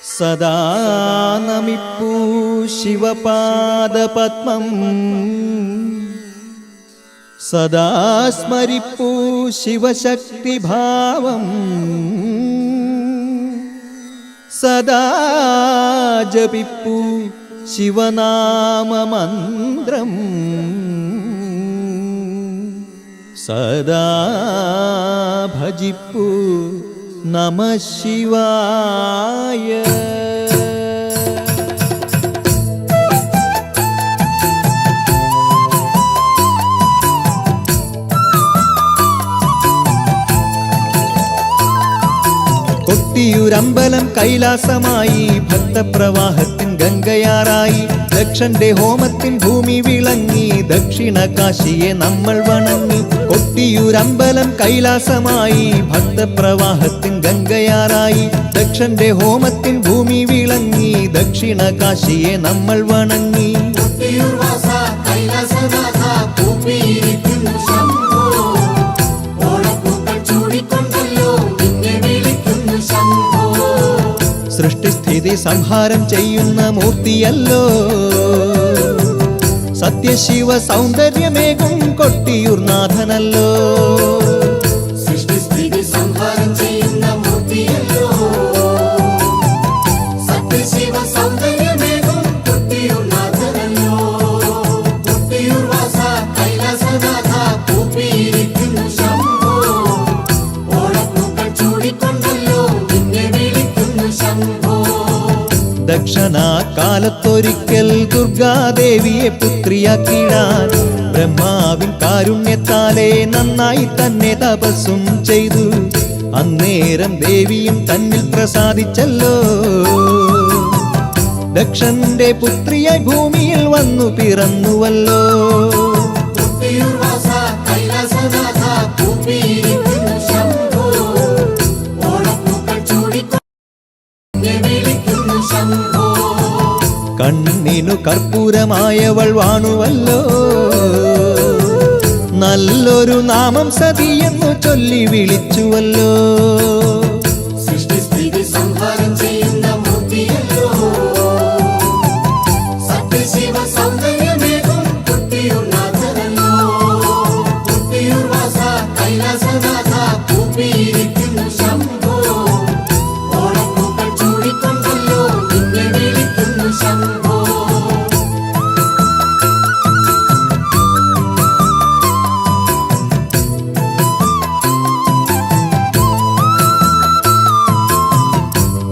സദാ നമിപ്പൂ ശിവപാദപത്മം സദാ സ്മരിപ്പൂ ശിവശക്തിഭാവം സദാ ജപിപ്പൂ ശിവനാമമന്ത്രം സദാ ഭജിപ്പൂ നമഃ ശിവായ. കൊട്ടിയൂരമ്പലം കൈലാസമായി, ഭക്തപ്രവാഹത്തിൻ ഗംഗയാറായി, ദക്ഷന്റെ ഹോമത്തിൻ ഭൂമി വിളങ്ങി, ദക്ഷിണ കാശിയെ നമ്മൾ വണങ്ങി. കൊട്ടിയൂരമ്പലം കൈലാസമായി, ഭക്തപ്രവാഹത്തിൻ ഗംഗയാറായി, ദക്ഷന്റെ ഹോമത്തിൻ ഭൂമി വിളങ്ങി, ദക്ഷിണ കാശിയെ നമ്മൾ വണങ്ങി. സൃഷ്ടിസ്ഥിതി സംഹാരം ചെയ്യുന്ന മൂർത്തിയല്ലോ, സത്യശിവ സൗന്ദര്യമേകും കൊട്ടിയൂർനാഥനല്ലോ. സൃഷ്ടിസ്ഥിതി സംഹാരം ചെയ്യുന്ന മൂർത്തിയല്ലോ, സത്യശിവ സൗന്ദര്യമേകും കൊട്ടിയൂർനാഥനല്ലോ. കൊട്ടിയൂർ വാസ കൈലാസനാഥ കൂപ്പിയിരിക്കുന്നു ശംഭോ, ഓളപ്പൂക്കൾ ചൂടിക്കൊണ്ടല്ലോ നിന്നെ വിളിക്കുന്നു ശംഭോ. ദക്ഷണാകാലത്തൊരിക്കൽ ദുർഗാദേവിയെ പുത്രിയാക്കിടാൻ ബ്രഹ്മാവിൻ കാരുണ്യത്താലെ നന്നായി തന്നെ തപസ്സും ചെയ്തു. അന്നേരം ദേവിയും തന്നിൽ പ്രസാദിച്ചല്ലോ, ദക്ഷന്റെ പുത്രിയായി ഭൂമിയിൽ വന്നു പിറന്നുവല്ലോ. കൊട്ടിയൂർ വാസ കൈലാസനാഥ കൂപ്പിയിരിക്കുന്നു ശംഭോ, ഓളപ്പൂക്കൾ ചൂടിക്കൊണ്ടേ വിളിക്കുന്നു ശംഭോ. കണ്ണിനു കർപ്പൂരമായവൾ വാണുവല്ലോ, നല്ലൊരു നാമം സതിയെന്നു ചൊല്ലി വിളിച്ചുവല്ലോ. സൃഷ്ടിസ്ഥിതി സംഹാരം ചെയ്യുന്ന മൂർത്തിയല്ലോ, സത്യശിവ സൗന്ദര്യമേകും കൊട്ടിയൂർനാഥനല്ലോ. കൊട്ടിയൂർ വാസ കൈലാസനാഥ കൂപ്പിയിരിക്കുന്നു ശംഭോ, ഓളപ്പൂക്കൾ ചൂടിക്കൊണ്ടല്ലോ നിന്നെ വിളിക്കുന്നു ശംഭോ.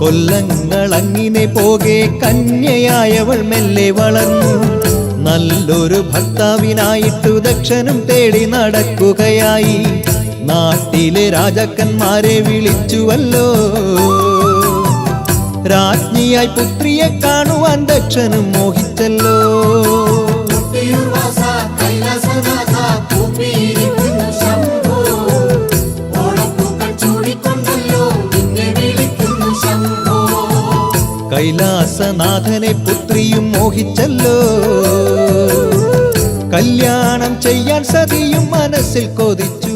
കൊല്ലങ്ങളങ്ങിനെ പോകെ കന്യയായവൾ മെല്ലെ വളർന്നു, നല്ലൊരു ഭർത്താവിനായിട്ടു ദക്ഷനും തേടി നടക്കുകയായി. നാട്ടിലെ രാജാക്കന്മാരെ വിളിച്ചുവല്ലോ, രാജ്ഞിയായി പുത്രിയെ കാണുവാൻ ദക്ഷനും മോഹിച്ചല്ലോ. കൊട്ടിയൂർ വാസ കൈലാസനാഥ കൂപ്പിയിരിക്കുന്നു ശംഭോ, ഓളപ്പൂക്കൾ ചൂടിക്കൊണ്ടല്ലോ നിന്നെ വിളിക്കുന്നു ശംഭോ. കൈലാസനാഥനെ പുത്രിയും മോഹിച്ചല്ലോ, കല്യാണം ചെയ്യാൻ സതിയും മനസ്സിൽ കൊതിച്ചു.